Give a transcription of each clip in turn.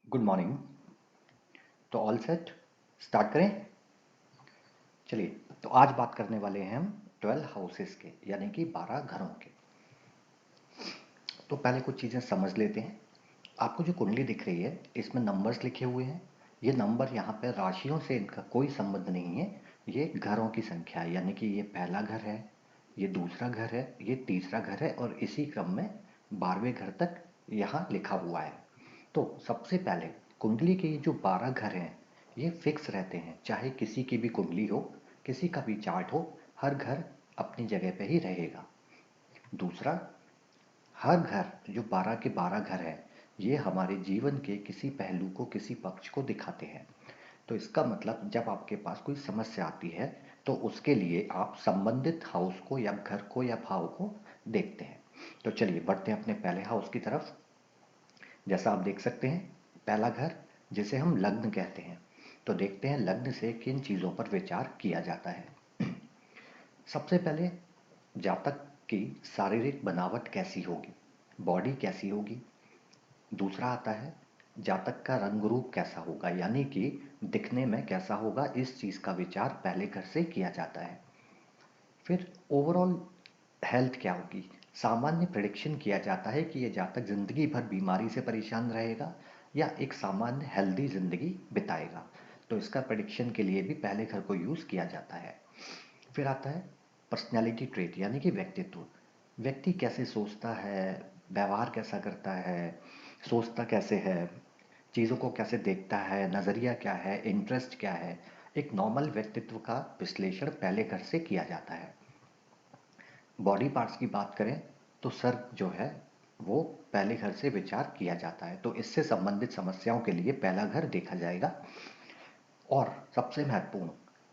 Good morning. तो all set, start करें। चलिए, तो आज बात करने वाले हैं हम 12 हाउसेस के, यानी कि 12 घरों के। तो पहले कुछ चीज़ें समझ लेते हैं। आपको जो कुंडली दिख रही है इसमें नंबर्स लिखे हुए हैं। ये नंबर यहाँ पे राशियों से इनका कोई संबंध नहीं है। ये घरों की संख्या है, यानी कि ये पहला घर है, ये दूसरा घर है, ये तीसरा घर है और इसी क्रम में 12वें घर तक यहाँ लिखा हुआ है। तो सबसे पहले कुंडली के ये जो 12 घर हैं ये फिक्स रहते हैं, चाहे किसी की भी कुंडली हो, किसी का भी चार्ट हो, हर घर अपनी जगह पे ही रहेगा। दूसरा, हर घर जो 12 के 12 घर हैं ये हमारे जीवन के किसी पहलू को, किसी पक्ष को दिखाते हैं। तो इसका मतलब जब आपके पास कोई समस्या आती है तो उसके लिए आप संबंधित हाउस को या घर को या भाव को देखते हैं। तो चलिए बढ़ते हैं अपने पहले हाउस की तरफ। जैसा आप देख सकते हैं, पहला घर जिसे हम लग्न कहते हैं। तो देखते हैं लग्न से किन चीज़ों पर विचार किया जाता है। सबसे पहले जातक की शारीरिक बनावट कैसी होगी, बॉडी कैसी होगी। दूसरा आता है जातक का रंग रूप कैसा होगा, यानी कि दिखने में कैसा होगा, इस चीज़ का विचार पहले घर से किया जाता है। फिर ओवरऑल हेल्थ क्या होगी। सामान्य प्रेडिक्शन किया जाता है कि ये जातक जिंदगी भर बीमारी से परेशान रहेगा या एक सामान्य हेल्दी जिंदगी बिताएगा। तो इसका प्रेडिक्शन के लिए भी पहले घर को यूज़ किया जाता है। फिर आता है पर्सनैलिटी ट्रेट, यानी कि व्यक्तित्व। व्यक्ति कैसे सोचता है, व्यवहार कैसा करता है, सोचता कैसे है, चीज़ों को कैसे देखता है, नज़रिया क्या है, इंटरेस्ट क्या है। एक नॉर्मल व्यक्तित्व का विश्लेषण पहले घर से किया जाता है। बॉडी पार्ट्स की बात करें तो सर जो है वो पहले घर से विचार किया जाता है। तो इससे संबंधित समस्याओं के लिए पहला घर देखा जाएगा। और सबसे महत्वपूर्ण,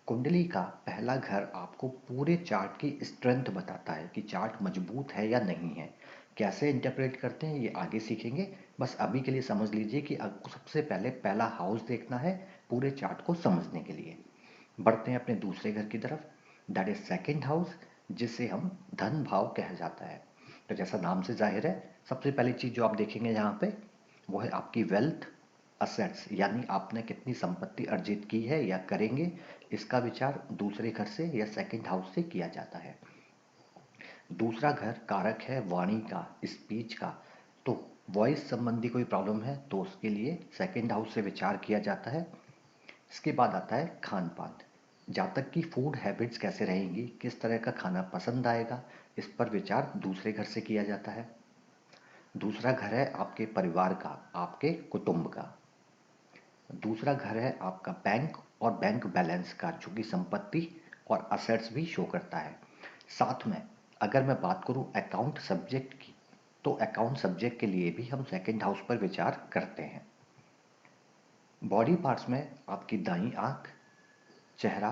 कुंडली का पहला घर आपको पूरे चार्ट की स्ट्रेंथ बताता है कि चार्ट मजबूत है या नहीं है। कैसे इंटरप्रेट करते हैं ये आगे सीखेंगे। बस अभी के लिए समझ लीजिए कि आपको सबसे पहले पहला हाउस देखना है पूरे चार्ट को समझने के लिए। बढ़ते हैं अपने दूसरे घर की तरफ, दैट इज सेकेंड हाउस, जिसे हम धन भाव कहा जाता है। तो जैसा नाम से जाहिर है, सबसे पहली चीज़ जो आप देखेंगे यहाँ पे वो है आपकी वेल्थ, असेट्स, यानी आपने कितनी संपत्ति अर्जित की है या करेंगे। इसका विचार दूसरे घर से या सेकंड हाउस से किया जाता है। दूसरा घर कारक है वाणी का, स्पीच का। तो वॉइस संबंधी कोई प्रॉब्लम है तो उसके लिए सेकंड हाउस से विचार किया जाता है। इसके बाद आता है खान पान। जातक की फूड हैबिट्स कैसे रहेंगी, किस तरह का खाना पसंद आएगा, इस पर विचार दूसरे घर से किया जाता है। दूसरा घर है आपके परिवार का, आपके कुटुंब का। दूसरा घर है आपका बैंक और बैंक बैलेंस का, जो कि संपत्ति और असेट्स भी शो करता है। साथ में अगर मैं बात करूं अकाउंट सब्जेक्ट की, तो अकाउंट सब्जेक्ट के लिए भी हम सेकंड हाउस पर विचार करते हैं। बॉडी पार्ट्स में आपकी दाईं आंख, चेहरा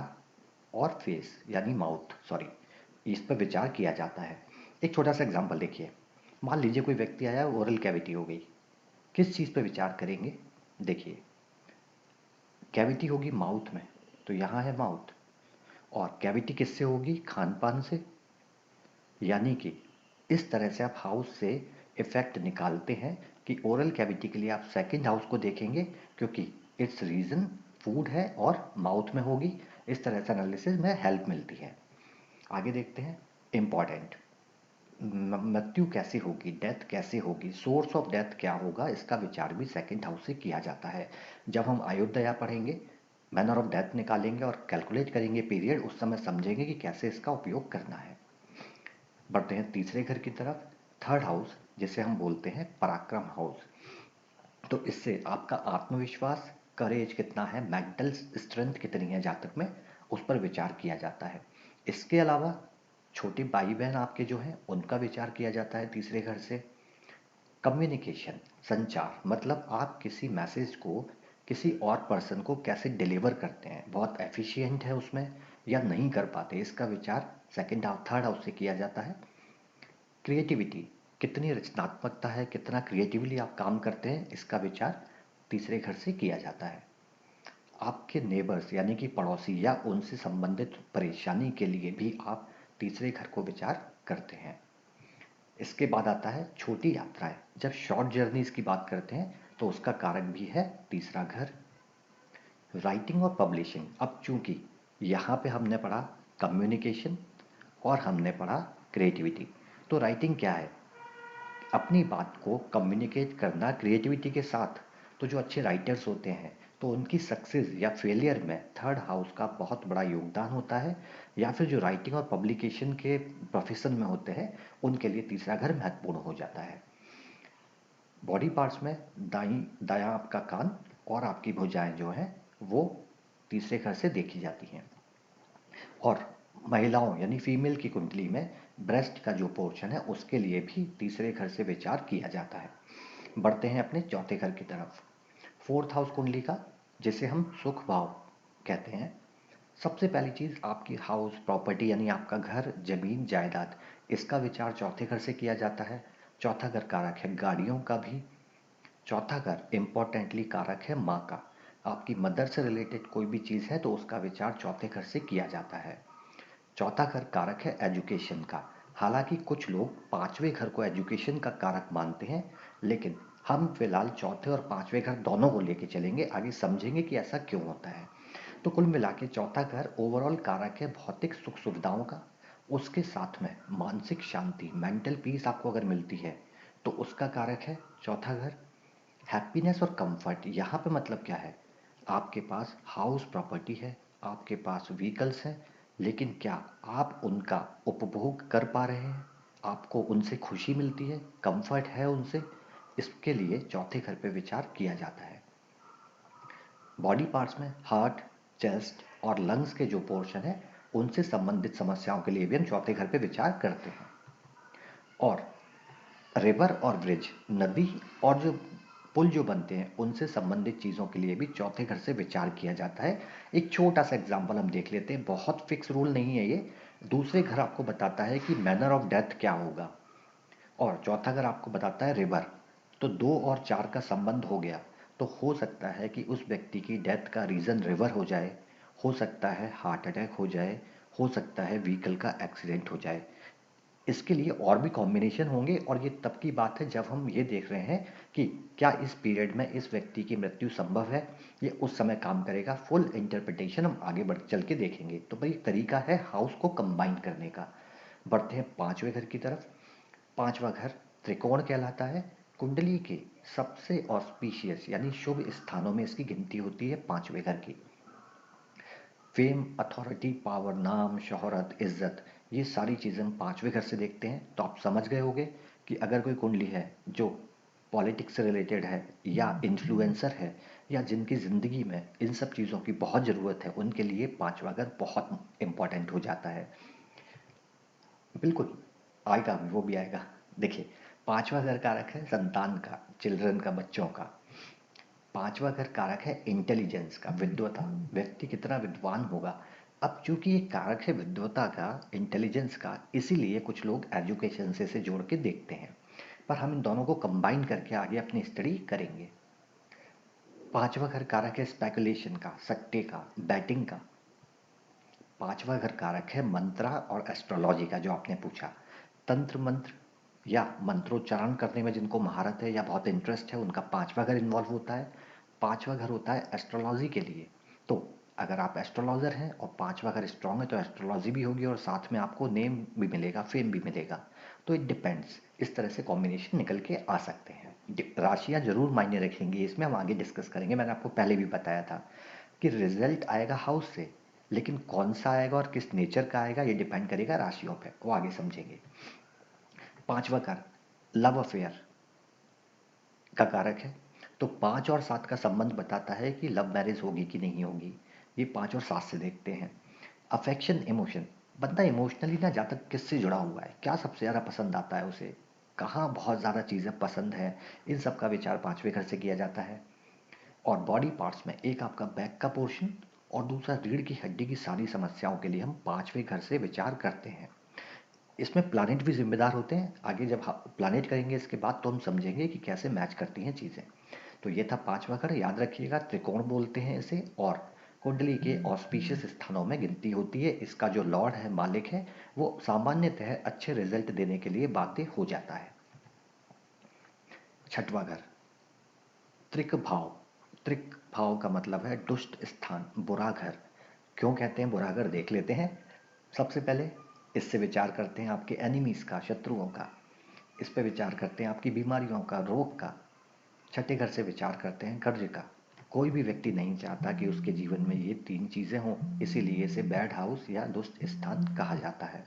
और फेस यानी माउथ, सॉरी, इस पर विचार किया जाता है। एक छोटा सा एग्जांपल देखिए। मान लीजिए कोई व्यक्ति आया, ओरल कैविटी हो गई। किस चीज़ पर विचार करेंगे। देखिए, कैविटी होगी माउथ में, तो यहाँ है माउथ। और कैविटी किससे होगी, खान पान से। यानी कि इस तरह से आप हाउस से इफेक्ट निकालते हैं कि ओरल कैविटी के लिए आप सेकंड हाउस को देखेंगे, क्योंकि इट्स रीजन फूड है और माउथ में होगी। इस तरह से एनालिसिस में हेल्प मिलती है। आगे देखते हैं इम्पॉर्टेंट, मृत्यु कैसे होगी, डेथ कैसे होगी, सोर्स ऑफ डेथ क्या होगा, इसका विचार भी सेकंड हाउस से किया जाता है। जब हम अयोध्या पढ़ेंगे, मैनर ऑफ डेथ निकालेंगे और कैलकुलेट करेंगे पीरियड, उस समय समझेंगे कि कैसे इसका उपयोग करना है। बढ़ते हैं तीसरे घर की तरफ, थर्ड हाउस, जिसे हम बोलते हैं पराक्रम हाउस। तो इससे आपका आत्मविश्वास, करेज कितना है, मेंटल स्ट्रेंथ कितनी है जातक में, उस पर विचार किया जाता है। इसके अलावा छोटी भाई बहन आपके जो हैं उनका विचार किया जाता है तीसरे घर से। कम्युनिकेशन, संचार, मतलब आप किसी मैसेज को किसी और पर्सन को कैसे डिलीवर करते हैं, बहुत एफिशिएंट है उसमें या नहीं कर पाते, इसका विचार सेकंड हाउस, थर्ड हाउस से किया जाता है। क्रिएटिविटी, कितनी रचनात्मकता है, कितना क्रिएटिवली आप काम करते हैं, इसका विचार तीसरे घर से किया जाता है। आपके नेबर्स यानी कि पड़ोसी या उनसे संबंधित परेशानी के लिए भी आप तीसरे घर को विचार करते हैं। इसके बाद आता है छोटी यात्राएं। जब शॉर्ट जर्नीज की बात करते हैं तो उसका कारक भी है तीसरा घर। राइटिंग और पब्लिशिंग, अब चूंकि यहाँ पे हमने पढ़ा कम्युनिकेशन और हमने पढ़ा क्रिएटिविटी, तो राइटिंग क्या है? अपनी बात को कम्युनिकेट करना क्रिएटिविटी के साथ। तो जो अच्छे राइटर्स होते हैं तो उनकी सक्सेस या फेलियर में थर्ड हाउस का बहुत बड़ा योगदान होता है, या फिर जो राइटिंग और पब्लिकेशन के प्रोफेशन में होते हैं उनके लिए तीसरा घर महत्वपूर्ण हो जाता है। बॉडी पार्ट्स में दायां आपका कान और आपकी भुजाएं जो हैं वो तीसरे घर से देखी जाती हैं। और महिलाओं यानी फीमेल की कुंडली में ब्रेस्ट का जो पोर्शन है उसके लिए भी तीसरे घर से विचार किया जाता है। बढ़ते हैं अपने चौथे घर की तरफ। फोर्थ हाउस कुंडली का, जिसे हम सुख भाव कहते हैं। सबसे पहली चीज आपकी हाउस प्रॉपर्टी यानी आपका घर, जमीन, जायदाद, इसका विचार चौथे घर से किया जाता है। चौथा घर कारक है गाड़ियों का भी। चौथा घर इंपॉर्टेंटली कारक है माँ का। आपकी मदर से रिलेटेड कोई भी चीज़ है तो उसका विचार चौथे घर से किया जाता है। चौथा घर कारक है एजुकेशन का। हालांकि कुछ लोग पांचवें घर को एजुकेशन का कारक मानते हैं, लेकिन हम फिलहाल चौथे और पांचवें घर दोनों को लेके चलेंगे, आगे समझेंगे कि ऐसा क्यों होता है। तो कुल मिला के चौथा घर ओवरऑल कारक है भौतिक सुख सुविधाओं का। उसके साथ में मानसिक शांति, मेंटल पीस आपको अगर मिलती है तो उसका कारक है चौथा घर। हैप्पीनेस और कंफर्ट, यहाँ पे मतलब क्या है? आपके पास हाउस प्रॉपर्टी है, आपके पास व्हीकल्स हैं, लेकिन क्या आप उनका उपभोग कर पा रहे हैं? आपको उनसे खुशी मिलती है, कंफर्ट है उनसे? इसके लिए चौथे घर पे विचार किया जाता है। बॉडी पार्ट्स में हार्ट, चेस्ट और लंग्स के जो पोर्शन है उनसे संबंधित समस्याओं के लिए भी हम चौथे घर पे विचार करते हैं। और रिवर और ब्रिज, नदी और जो पुल जो बनते हैं उनसे संबंधित चीज़ों के लिए भी चौथे घर से विचार किया जाता है। एक छोटा सा एग्जाम्पल हम देख लेते हैं, बहुत फिक्स रूल नहीं है ये। दूसरे घर आपको बताता है कि मैनर ऑफ डेथ क्या होगा, और चौथा घर आपको बताता है रिवर। तो 2 और 4 का संबंध हो गया, तो हो सकता है कि उस व्यक्ति की डेथ का रीज़न रिवर हो जाए, हो सकता है हार्ट अटैक हो जाए, हो सकता है व्हीकल का एक्सीडेंट हो जाए। इसके लिए और भी कॉम्बिनेशन होंगे, और ये तब की बात है जब हम ये देख रहे हैं कि क्या इस पीरियड में इस व्यक्ति की मृत्यु संभव है, ये उस समय काम करेगा। फुल इंटरप्रिटेशन हम आगे बढ़ चल के देखेंगे। तो भाई तरीका है हाउस को कंबाइन करने का। बढ़ते हैं पांचवें घर की तरफ। पांचवा घर त्रिकोण कहलाता है। कुंडली के सबसे ऑस्पिशियस यानी शुभ स्थानों में इसकी गिनती होती है पांचवें घर की। फेम, अथॉरिटी, पावर, नाम, शोहरत, इज्जत, ये सारी चीज़ें हम पांचवें घर से देखते हैं। तो आप समझ गए होंगे कि अगर कोई कुंडली है जो पॉलिटिक्स से रिलेटेड है, या इन्फ्लुएंसर है, या जिनकी ज़िंदगी में इन सब चीज़ों की बहुत ज़रूरत है, उनके लिए पांचवा घर बहुत इंपॉर्टेंट हो जाता है। बिल्कुल आएगा, वो भी आएगा। देखिए, पांचवा घर कारक है संतान का, चिल्ड्रन का, बच्चों का। पांचवा घर कारक है इंटेलिजेंस का, विद्वता, व्यक्ति कितना विद्वान होगा। अब चूंकि ये कारक है विद्वता का, इंटेलिजेंस का, इसीलिए कुछ लोग एजुकेशन से इसे जोड़ के देखते हैं। पर हम इन दोनों को कंबाइन करके आगे अपनी स्टडी करेंगे। पांचवा घर कारक है स्पेकुलेशन का, सट्टे का, बैटिंग का। पांचवा घर कारक है मंत्रा और एस्ट्रोलॉजी का, जो आपने पूछा। तंत्र मंत्र या मंत्रोच्चारण करने में जिनको महारत है या बहुत इंटरेस्ट है, उनका पांचवा घर इन्वॉल्व होता है। पांचवा घर होता है एस्ट्रोलॉजी के लिए। तो अगर आप एस्ट्रोलॉजर हैं और पांचवा घर स्ट्रांग है तो एस्ट्रोलॉजी भी होगी, और साथ में आपको नेम भी मिलेगा, फेम भी मिलेगा। तो इट डिपेंड्स, इस तरह से कॉम्बिनेशन निकल के आ सकते हैं। राशियां जरूर मायने रखेंगी, इसमें हम आगे डिस्कस करेंगे। मैंने आपको पहले भी बताया था कि रिजल्ट आएगा हाउस से, लेकिन कौन सा आएगा और किस नेचर का आएगा ये डिपेंड करेगा राशियों पे, वो आगे समझेंगे। पांचवा घर लव अफेयर का कारक है। तो 5 और 7 का संबंध बताता है कि लव मैरिज होगी कि नहीं होगी। ये 5 और 7 से देखते हैं। अफेक्शन, इमोशन, बंदा इमोशनली ना ज़्यादा किससे जुड़ा हुआ है, क्या सबसे ज़्यादा पसंद आता है उसे, कहाँ बहुत ज़्यादा चीज़ें पसंद है, इन सब का विचार पांचवें घर से किया जाता है। और बॉडी पार्ट्स में एक आपका बैक का पोर्शन और दूसरा रीढ़ की हड्डी की सारी समस्याओं के लिए हम पांचवें घर से विचार करते हैं। इसमें प्लानिट भी जिम्मेदार होते हैं। आगे जब प्लानिट करेंगे इसके बाद तो हम समझेंगे कि कैसे मैच करती हैं चीज़ें। तो ये था पांचवा घर, याद रखिएगा त्रिकोण बोलते हैं इसे, और कुंडली के ऑस्पिशियस स्थानों में गिनती होती है। इसका जो लॉर्ड है, मालिक है, वो सामान्यतः अच्छे रिजल्ट देने के लिए बातें हो जाता है। छठवां घर त्रिक भाव। त्रिक भाव का मतलब है दुष्ट स्थान, बुरा घर। क्यों कहते हैं बुरा घर, देख लेते हैं। सबसे पहले इससे विचार करते हैं आपके एनिमीज का, शत्रुओं का। इस पे विचार करते हैं आपकी बीमारियों का, रोग का। छठे घर से विचार करते हैं कर्ज का। कोई भी व्यक्ति नहीं चाहता कि उसके जीवन में ये तीन चीजें हों, इसीलिए इसे बैड हाउस या दुष्ट स्थान कहा जाता है।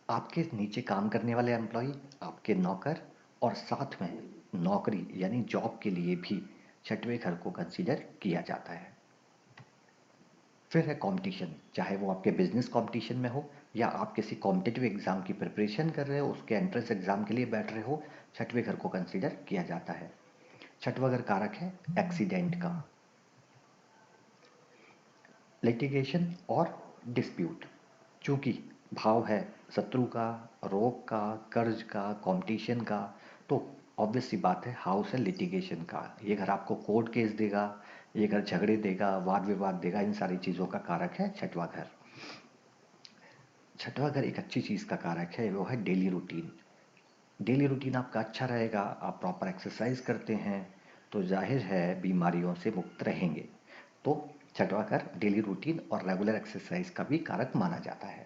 आपके नीचे काम करने वाले एम्प्लॉय, आपके नौकर, और साथ में नौकरी यानी जॉब के लिए भी छठवें घर को कंसीडर किया जाता है। फिर है कंपटीशन, चाहे वो आपके बिजनेस कंपटीशन में हो या आप किसी कॉम्पिटिटिव एग्जाम की प्रिपरेशन कर रहे हो, उसके एंट्रेंस एग्जाम के लिए बैठ रहे हो, छठवें घर को कंसीडर किया जाता है। छठवां घर कारक है एक्सीडेंट का, लिटिगेशन और डिस्प्यूट। चूंकि भाव है शत्रु का, रोग का, कर्ज का, कंपटीशन का, तो ऑब्वियस सी बात है हाउस है लिटिगेशन का। ये घर आपको कोर्ट केस देगा, ये घर झगड़े देगा, वाद विवाद देगा, इन सारी चीज़ों का कारक है छठवां घर। छठवां घर एक अच्छी चीज़ का कारक है, वो है डेली रूटीन। डेली रूटीन आपका अच्छा रहेगा, आप प्रॉपर एक्सरसाइज करते हैं, तो जाहिर है बीमारियों से मुक्त रहेंगे। तो छठवां घर डेली रूटीन और रेगुलर एक्सरसाइज का भी कारक माना जाता है।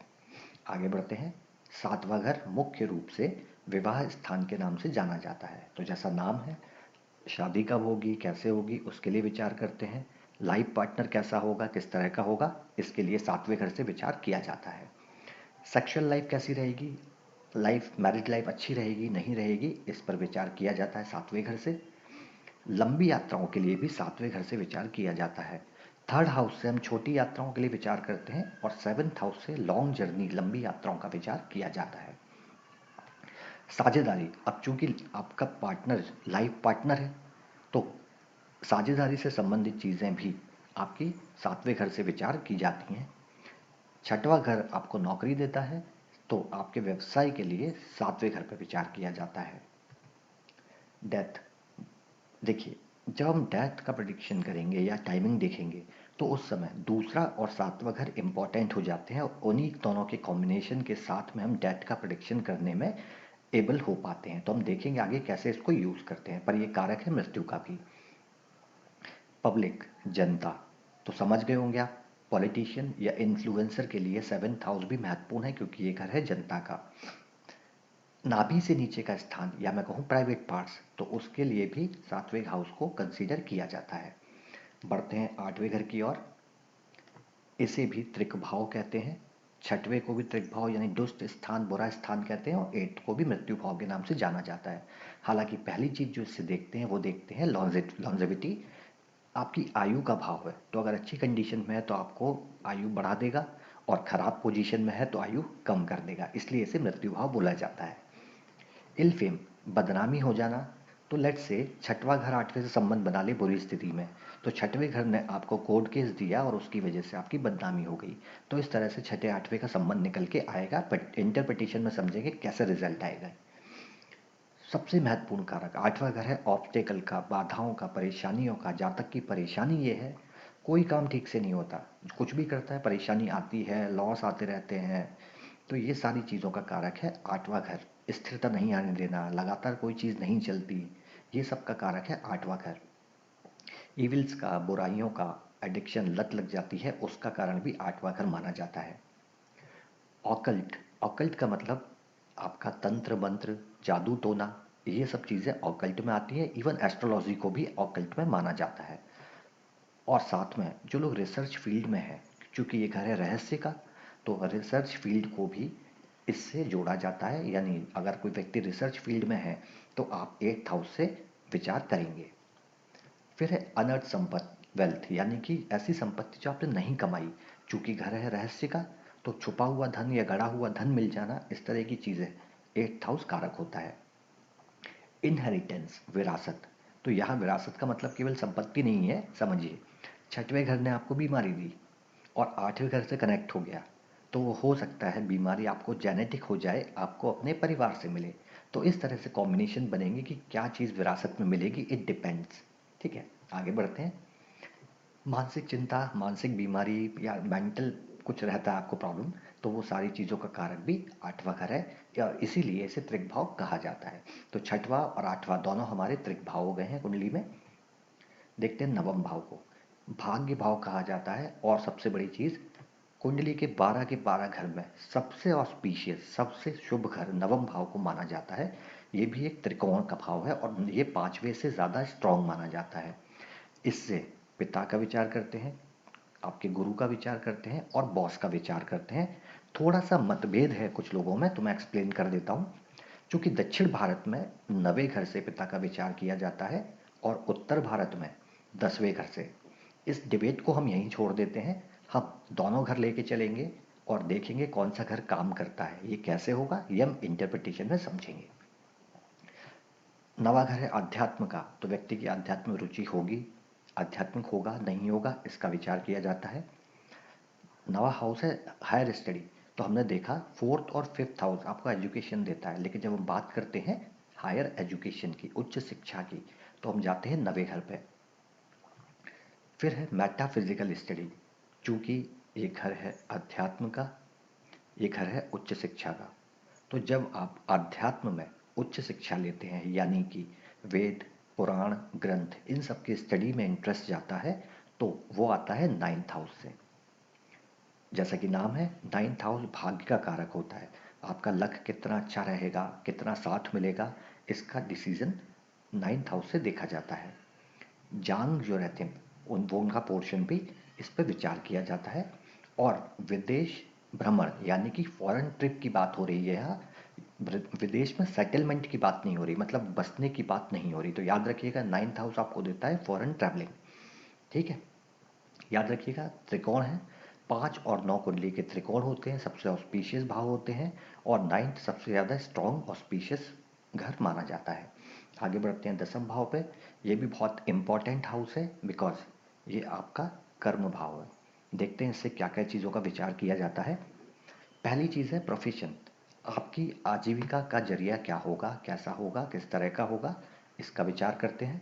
आगे बढ़ते हैं। सातवां घर मुख्य रूप से विवाह स्थान के नाम से जाना जाता है। तो जैसा नाम है, शादी कब होगी, कैसे होगी, उसके लिए विचार करते हैं। लाइफ पार्टनर कैसा होगा, किस तरह का होगा, इसके लिए सातवें घर से विचार किया जाता है। सेक्सुअल लाइफ कैसी रहेगी, लाइफ मैरिड लाइफ अच्छी रहेगी नहीं रहेगी, इस पर विचार किया जाता है सातवें घर से। लंबी यात्राओं के लिए भी सातवें घर से विचार किया जाता है। थर्ड हाउस से हम छोटी यात्राओं के लिए विचार करते हैं और सेवन्थ हाउस से लॉन्ग जर्नी, लंबी यात्राओं का विचार किया जाता है। साझेदारी, अब चूंकि आपका पार्टनर लाइफ पार्टनर है, तो साझेदारी से संबंधित चीज़ें भी आपकी सातवें घर से विचार की जाती हैं। छठवां घर आपको नौकरी देता है, तो आपके व्यवसाय के लिए सातवें घर पर विचार किया जाता है। डेथ, देखिए जब हम डेथ का प्रिडिक्शन करेंगे या टाइमिंग देखेंगे, तो उस समय दूसरा और सातवां घर इंपॉर्टेंट हो जाते हैं, और उन्हीं दोनों के कॉम्बिनेशन के साथ में हम डेथ का प्रिडिक्शन करने में एबल हो पाते हैं। तो हम देखेंगे आगे कैसे इसको यूज़ करते हैं, पर ये कारक है मृत्यु का भी। पब्लिक, जनता, तो समझ गए होंगे आप, पॉलिटिशियन या इन्फ्लुएंसर के लिए सेवन्थ हाउस भी महत्वपूर्ण है, क्योंकि ये घर है जनता का। नाभि से नीचे का स्थान या मैं कहूँ प्राइवेट पार्ट्स, तो उसके लिए भी सातवें हाउस को कंसीडर किया जाता है। बढ़ते हैं आठवें घर की ओर। इसे भी त्रिक भाव कहते हैं। छठवें को भी त्रिक भाव यानी दुष्ट स्थान, बुरा स्थान कहते हैं, और एट्थ को भी मृत्यु भाव के नाम से जाना जाता है। हालांकि पहली चीज जो इससे देखते हैं वो देखते हैं लॉन्जेविटी, आपकी आयु का भाव है। तो अगर अच्छी कंडीशन में है तो आपको आयु बढ़ा देगा, और खराब पोजीशन में है तो आयु कम कर देगा, इसलिए इसे मृत्यु भाव बोला जाता है। इल फेम, बदनामी हो जाना। तो लेट से छठवां घर आठवें से संबंध बना ले बुरी स्थिति में, तो छठवें घर ने आपको कोर्ट केस दिया और उसकी वजह से आपकी बदनामी हो गई, तो इस तरह से छठे आठवें का संबंध निकल के आएगा, बट इंटरप्रिटेशन में समझेंगे कैसे रिजल्ट आएगा। सबसे महत्वपूर्ण कारक आठवां घर है ऑब्स्टेकल का, बाधाओं का, परेशानियों का। जातक की परेशानी ये है, कोई काम ठीक से नहीं होता, कुछ भी करता है परेशानी आती है, लॉस आते रहते हैं। तो ये सारी चीज़ों का कारक है आठवां घर। स्थिरता नहीं आने देना, लगातार कोई चीज़ नहीं चलती, ये सब का कारक है आठवां घर। इविल्स का, बुराइयों का, एडिक्शन, लत लग जाती है, उसका कारण भी आठवां घर माना जाता है। ऑकल्ट, ऑकल्ट का मतलब आपका तंत्र मंत्र, जादू टोना, ये सब चीज़ें ऑकल्ट में आती है। इवन एस्ट्रोलॉजी को भी ऑकल्ट में माना जाता है। और साथ में जो लोग रिसर्च फील्ड में हैं, चूंकि ये घर है रहस्य का, तो रिसर्च फील्ड को भी इससे जोड़ा जाता है। यानी अगर कोई व्यक्ति रिसर्च फील्ड में है तो आप एट्थ हाउस से विचार करेंगे। फिर है अनर्थ संपत्ति, वेल्थ, यानी कि ऐसी संपत्ति जो आपने नहीं कमाई। चूंकि घर है रहस्य का, तो छुपा हुआ धन या गड़ा हुआ धन मिल जाना, इस तरह की चीज़ें एट्थ हाउस कारक होता है। इनहेरिटेंस, विरासत, तो यहाँ विरासत का मतलब केवल संपत्ति नहीं है, समझिए छठवें घर ने आपको बीमारी दी और आठवें घर से कनेक्ट हो गया, तो वो हो सकता है बीमारी आपको जेनेटिक हो जाए, आपको अपने परिवार से मिले। तो इस तरह से कॉम्बिनेशन बनेंगे कि क्या चीज़ विरासत में मिलेगी, इट डिपेंड्स। ठीक है, आगे बढ़ते हैं। मानसिक चिंता, मानसिक बीमारी या मेंटल कुछ रहता है आपको प्रॉब्लम, तो वो सारी चीज़ों का कारक भी 8वां घर है, या इसीलिए इसे त्रिक भाव कहा जाता है। तो 6वां और 8वां दोनों हमारे त्रिक भाव हो गए हैं कुंडली में। देखते हैं नवम भाव को। भाग्य भाव कहा जाता है, और सबसे बड़ी चीज़ कुंडली के 12 के 12 घर में सबसे ऑस्पिशियस, सबसे शुभ घर नवम भाव को माना जाता है। ये भी एक त्रिकोण का भाव है और ये 5वें से ज़्यादा स्ट्रॉन्ग माना जाता है। इससे पिता का विचार करते हैं, आपके गुरु का विचार करते हैं और बॉस का विचार करते हैं। थोड़ा सा मतभेद है कुछ लोगों में, तो मैं एक्सप्लेन कर देता हूँ। क्योंकि दक्षिण भारत में 9वें घर से पिता का विचार किया जाता है और उत्तर भारत में 10वें घर से। इस डिबेट को हम यहीं छोड़ देते हैं। हम दोनों घर लेके चलेंगे और देखेंगे कौन सा घर काम करता है। ये कैसे होगा, ये हम इंटरप्रिटेशन में समझेंगे। नवा घर है अध्यात्म का, तो व्यक्ति की आध्यात्म रुचि होगी, आध्यात्मिक होगा नहीं होगा इसका विचार किया जाता है। नवा हाउस है हायर स्टडी, तो हमने देखा 4th और 5th हाउस आपको एजुकेशन देता है, लेकिन जब हम बात करते हैं हायर एजुकेशन की, उच्च शिक्षा की, तो हम जाते हैं 9वें घर पे। फिर है मेटाफिजिकल स्टडी, चूंकि ये घर है अध्यात्म का, ये घर है उच्च शिक्षा का। तो जब आप अध्यात्म में उच्च शिक्षा लेते हैं, यानी कि वेद, पुराण, ग्रंथ, इन सब की स्टडी में इंटरेस्ट जाता है, तो वो आता है 9th हाउस से। जैसा कि नाम है, 9th हाउस भाग्य का कारक होता है। आपका लक कितना अच्छा रहेगा, कितना साथ मिलेगा, इसका डिसीजन 9th हाउस से देखा जाता है। जांग जो रहते हैं उनका पोर्शन भी इस पर विचार किया जाता है। और विदेश भ्रमण यानी कि फॉरेन ट्रिप की बात हो रही है यहाँ, विदेश में सेटलमेंट की बात नहीं हो रही, मतलब बसने की बात नहीं हो रही। तो याद रखिएगा 9th हाउस आपको देता है फॉरेन ट्रैवलिंग। ठीक है, याद रखिएगा त्रिकोण है, 5 और 9 कुंडली के त्रिकोण होते हैं, सबसे ऑस्पिशियस भाव होते हैं, और 9th सबसे ज़्यादा स्ट्रॉन्ग ऑस्पिशियस घर माना जाता है। आगे बढ़ते हैं 10वें भाव पे। ये भी बहुत इंपॉर्टेंट हाउस है, बिकॉज ये आपका कर्म भाव है। देखते हैं इससे क्या क्या चीज़ों का विचार किया जाता है। पहली चीज़ है प्रोफेशन, आपकी आजीविका का जरिया क्या होगा, कैसा होगा, किस तरह का होगा, इसका विचार करते हैं।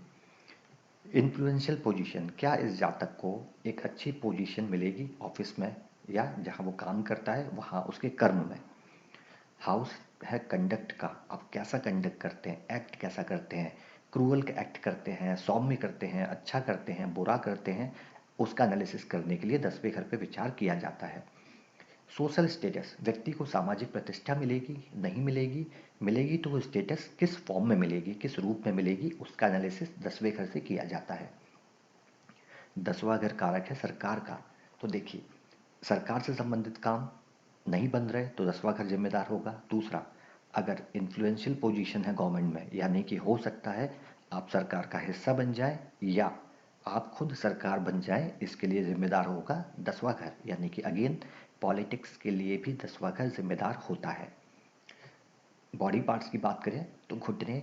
इन्फ्लुएंशियल पोजीशन, क्या इस जातक को एक अच्छी पोजीशन मिलेगी ऑफिस में या जहाँ वो काम करता है वहाँ उसके कर्म में। हाउस है कंडक्ट का, आप कैसा कंडक्ट करते हैं, एक्ट कैसा करते हैं, क्रूअल एक्ट करते हैं, सौम्य करते हैं, अच्छा करते हैं, बुरा करते हैं, उसका एनालिसिस करने के लिए 10वें घर पे विचार किया जाता है। सोशल स्टेटस, व्यक्ति को सामाजिक प्रतिष्ठा मिलेगी नहीं मिलेगी, मिलेगी तो वो स्टेटस किस फॉर्म में मिलेगी, किस रूप में मिलेगी, उसका एनालिसिस 10वें घर से किया जाता है। 10वां घर कारक है सरकार का, तो देखिए सरकार से संबंधित काम नहीं बन रहे तो 10वां घर जिम्मेदार होगा। दूसरा, अगर इन्फ्लुएंशियल पोजीशन है गवर्नमेंट में, यानी कि हो सकता है आप सरकार का हिस्सा बन जाए या आप खुद सरकार बन जाए, इसके लिए जिम्मेदार होगा 10वां घर, यानी कि अगेन पॉलिटिक्स के लिए भी 10वां घर जिम्मेदार होता है। बॉडी पार्ट्स की बात करें तो घुटने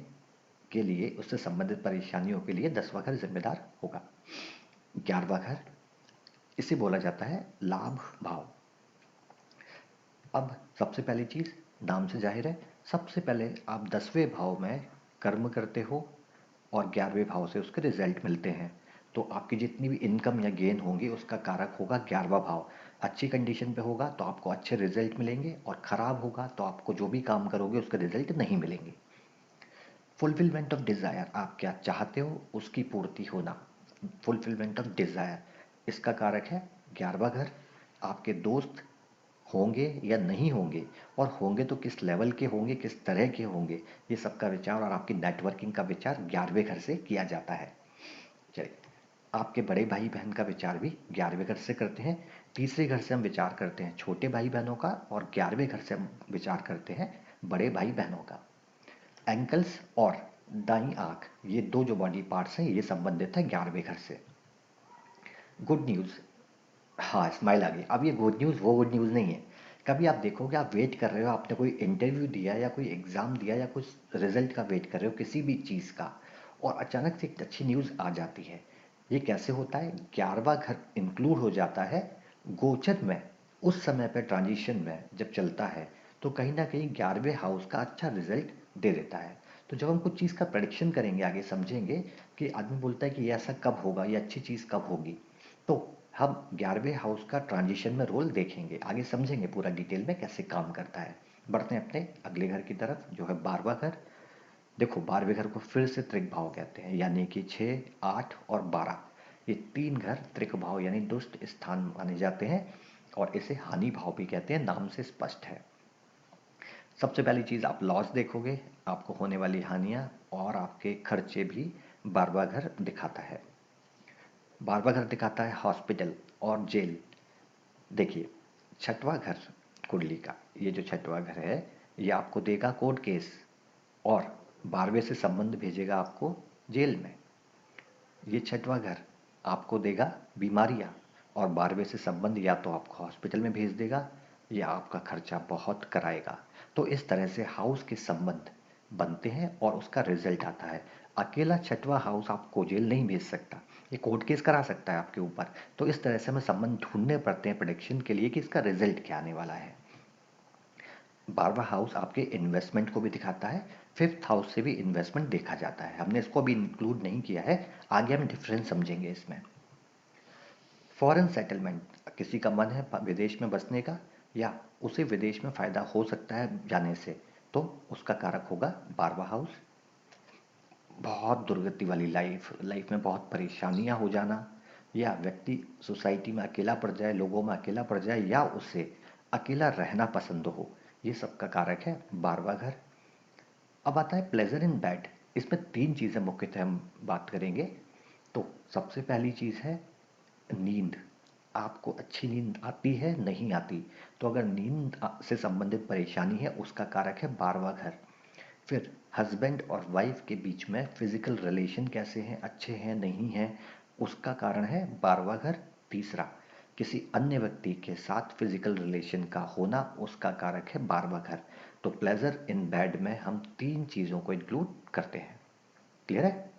के लिए, उससे संबंधित परेशानियों के लिए 10वां घर जिम्मेदार होगा। 11वां घर, इसे बोला जाता है लाभ भाव। अब सबसे पहली चीज, नाम से जाहिर है, सबसे पहले आप 10वें भाव में कर्म करते हो और 11वें भाव से उसके रिजल्ट मिलते हैं। तो आपकी जितनी भी इनकम या गेन होंगी उसका कारक होगा 11वां भाव। अच्छी कंडीशन पे होगा तो आपको अच्छे रिजल्ट मिलेंगे, और खराब होगा तो आपको जो भी काम करोगे उसके रिजल्ट नहीं मिलेंगे। फुलफिलमेंट ऑफ डिज़ायर, आप क्या चाहते हो उसकी पूर्ति होना, फुलफिलमेंट ऑफ डिज़ायर, इसका कारक है 11वां घर। आपके दोस्त होंगे या नहीं होंगे, और होंगे तो किस लेवल के होंगे, किस तरह के होंगे, ये सबका विचार और आपकी नेटवर्किंग का विचार 11वें घर से किया जाता है। चलिए, आपके बड़े भाई बहन का विचार भी 11वें घर से करते हैं। तीसरे घर से हम विचार करते हैं छोटे भाई बहनों का, और 11वें घर से हम विचार करते हैं बड़े भाई बहनों का। एंकल्स और दाईं आंख, ये दो जो बॉडी पार्ट्स हैं, ये संबंधित है 11वें घर से। गुड न्यूज़, हाँ स्माइल आ गई। अब ये गुड न्यूज़ वो गुड न्यूज़ नहीं है। कभी आप देखोगे, आप वेट कर रहे हो, आपने कोई इंटरव्यू दिया या कोई एग्ज़ाम दिया या कुछ रिजल्ट का वेट कर रहे हो किसी भी चीज़ का, और अचानक से एक अच्छी न्यूज़ आ जाती है। ये कैसे होता है, 11वां घर इंक्लूड हो जाता है गोचर में। उस समय पे ट्रांजिशन में जब चलता है तो कहीं ना कहीं 11वें हाउस का अच्छा रिजल्ट दे देता है। तो जब हम कुछ चीज़ का प्रेडिक्शन करेंगे, आगे समझेंगे कि आदमी बोलता है कि ये ऐसा कब होगा, ये अच्छी चीज़ कब होगी, तो हम 11वें हाउस का ट्रांजिशन में रोल देखेंगे, आगे समझेंगे पूरा डिटेल में कैसे काम करता है। बढ़ते हैं अपने अगले घर की तरफ जो है 12वां घर। देखो 12वें घर को फिर से त्रिक भाव कहते हैं, यानी कि 6, 8 और 12 ये तीन घर त्रिक भाव यानी दुष्ट स्थान माने जाते हैं और इसे हानि भाव भी कहते हैं, नाम से स्पष्ट है। सबसे पहली चीज़ आप लॉस देखोगे, आपको होने वाली हानियाँ और आपके खर्चे भी 12वां घर दिखाता है। 12वां घर दिखाता है हॉस्पिटल और जेल। देखिए 6वां घर कुंडली का, ये जो 6वां घर है ये आपको देगा कोर्ट केस और 12वें से संबंध भेजेगा आपको जेल में। ये 6वां घर आपको देगा बीमारियां और 12वें से संबंध या तो आपको हॉस्पिटल में भेज देगा या आपका खर्चा बहुत कराएगा। तो इस तरह से हाउस के संबंध बनते हैं और उसका रिजल्ट आता है। अकेला 6वां हाउस आपको जेल नहीं भेज सकता, ये कोर्ट केस करा सकता है आपके ऊपर। तो इस तरह से हमें संबंध ढूंढने पड़ते हैं प्रेडिक्शन के लिए कि इसका रिजल्ट क्या आने वाला है। 12वां हाउस आपके इन्वेस्टमेंट को भी दिखाता है, 5th हाउस से भी इन्वेस्टमेंट देखा जाता है, हमने इसको भी इंक्लूड नहीं किया है, आगे हम डिफरेंस समझेंगे इसमें। फॉरेन सेटलमेंट, किसी का मन है विदेश में बसने का या उसे विदेश में फ़ायदा हो सकता है जाने से, तो उसका कारक होगा 12वां हाउस। बहुत दुर्गति वाली लाइफ में बहुत परेशानियां हो जाना या व्यक्ति सोसाइटी में अकेला पड़ जाए, लोगों में अकेला पड़ जाए या उसे अकेला रहना पसंद हो, ये सब का कारक है 12वां घर। अब आता है प्लेजर इन बेड। इसमें तीन चीज़ें मुख्यतः हम बात करेंगे। तो सबसे पहली चीज़ है नींद। आपको अच्छी नींद आती है नहीं आती, तो अगर नींद से संबंधित परेशानी है उसका कारक है 12वां घर। फिर हस्बैंड और वाइफ के बीच में फिजिकल रिलेशन कैसे हैं, अच्छे हैं नहीं हैं, उसका कारण है 12वां घर। तीसरा, किसी अन्य व्यक्ति के साथ फिजिकल रिलेशन का होना, उसका कारक है 12वां घर। तो प्लेजर इन बेड में हम तीन चीज़ों को इंक्लूड करते हैं। क्लियर है?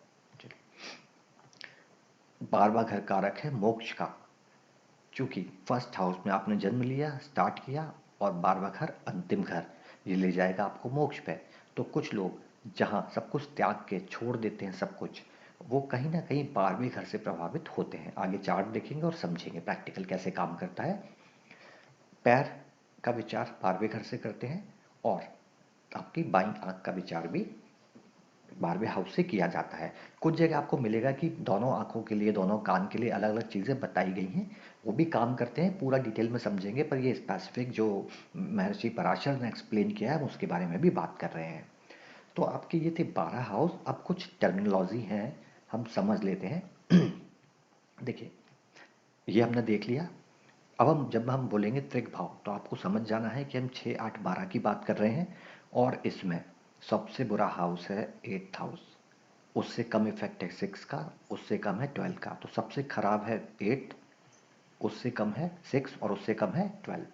12वां घर कारक है मोक्ष का, चूंकि फर्स्ट हाउस में आपने जन्म लिया, स्टार्ट किया, और 12वां घर अंतिम घर, ये ले जाएगा आपको मोक्ष पे। तो कुछ लोग जहाँ सब कुछ त्याग के छोड़ देते हैं सब कुछ, वो कहीं ना कहीं 12वें घर से प्रभावित होते हैं। आगे चार्ट देखेंगे और समझेंगे प्रैक्टिकल कैसे काम करता है। पैर का विचार 12वें घर से करते हैं और आपकी बाईं आंख का विचार भी 12वें हाउस से किया जाता है। कुछ जगह आपको मिलेगा कि दोनों आंखों के लिए, दोनों कान के लिए अलग अलग चीज़ें बताई गई हैं, वो भी काम करते हैं, पूरा डिटेल में समझेंगे। पर ये स्पेसिफिक जो महर्षि पराशर ने एक्सप्लेन किया है हम उसके बारे में भी बात कर रहे हैं। तो आपके ये थे 12 हाउस। अब कुछ टर्मिनोलॉजी हैं हम समझ लेते हैं। देखिए ये हमने देख लिया। अब हम जब हम बोलेंगे त्रिक भाव तो आपको समझ जाना है कि हम 6, 8, 12 की बात कर रहे हैं और इसमें सबसे बुरा हाउस है 8th हाउस। उससे कम इफेक्ट है 6 का, उससे कम है 12 का। तो सबसे खराब है 8, उससे कम है 6 और उससे कम है 12।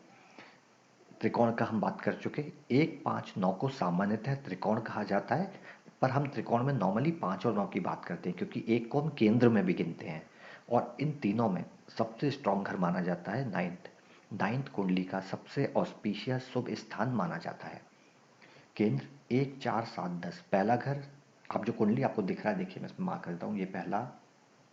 त्रिकोण का हम बात कर चुके। 1, 5, 9 को सामान्यतः त्रिकोण कहा जाता है, पर हम त्रिकोण में नॉर्मली 5 और 9 की बात करते हैं क्योंकि एक को हम केंद्र में भी गिनते हैं। और इन तीनों में सबसे स्ट्रॉन्ग घर माना जाता है नाइन्थ। नाइन्थ कुंडली का सबसे ऑस्पिशियस शुभ स्थान माना जाता है। केंद्र 1, 4, 7, 10 पहला घर। आप जो कुंडली आपको दिख रहा है, देखिए मैं इसमें मार्क करता हूँ, ये पहला,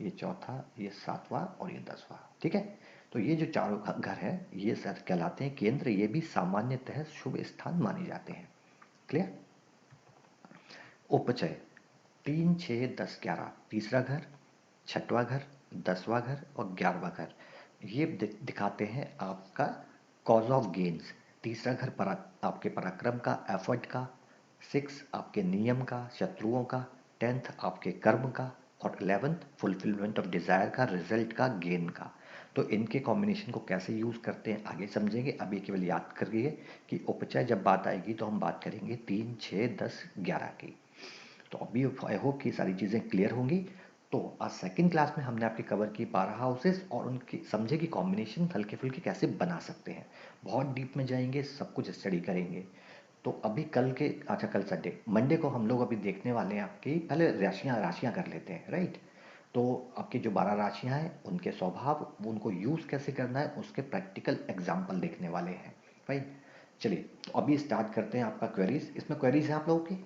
ये चौथा, ये 7वां और ये 10वां। ठीक है, तो ये जो चारों घर है ये सर कहलाते हैं केंद्र, ये भी सामान्यतः शुभ स्थान माने जाते हैं। क्लियर? उपचय 3, 6, 10, 11 तीसरा घर, 6वां घर, 10वां घर और 11वां घर, ये दिखाते हैं आपका कॉज ऑफ गेन्स। तीसरा घर आपके पराक्रम का, एफर्ट का। 6 आपके नियम का, शत्रुओं का। 10th आपके कर्म का और 11th फुलफिलमेंट ऑफ डिजायर का, रिजल्ट का, गेन का। तो इनके कॉम्बिनेशन को कैसे यूज करते हैं आगे समझेंगे। अभी केवल याद करिए कि उपचय जब बात आएगी तो हम बात करेंगे 3, 6, 10, 11 की। तो अभी आई होप कि सारी चीज़ें क्लियर होंगी। तो आज सेकंड क्लास में हमने आपके कवर की 12 हाउसेस और उनकी समझे कि कॉम्बिनेशन हल्के फुल्के कैसे बना सकते हैं। बहुत डीप में जाएंगे, सब कुछ स्टडी करेंगे। तो अभी कल के, अच्छा कल संडे, मंडे को हम लोग अभी देखने वाले हैं आपकी, पहले राशियाँ राशियाँ कर लेते हैं, राइट। तो आपकी जो 12 राशियाँ हैं उनके स्वभाव, उनको यूज़ कैसे करना है, उसके प्रैक्टिकल एग्जाम्पल देखने वाले हैं, राइट। चलिए तो अभी स्टार्ट करते हैं आपका क्वेरीज। इसमें क्वेरीज है आप लोगों की?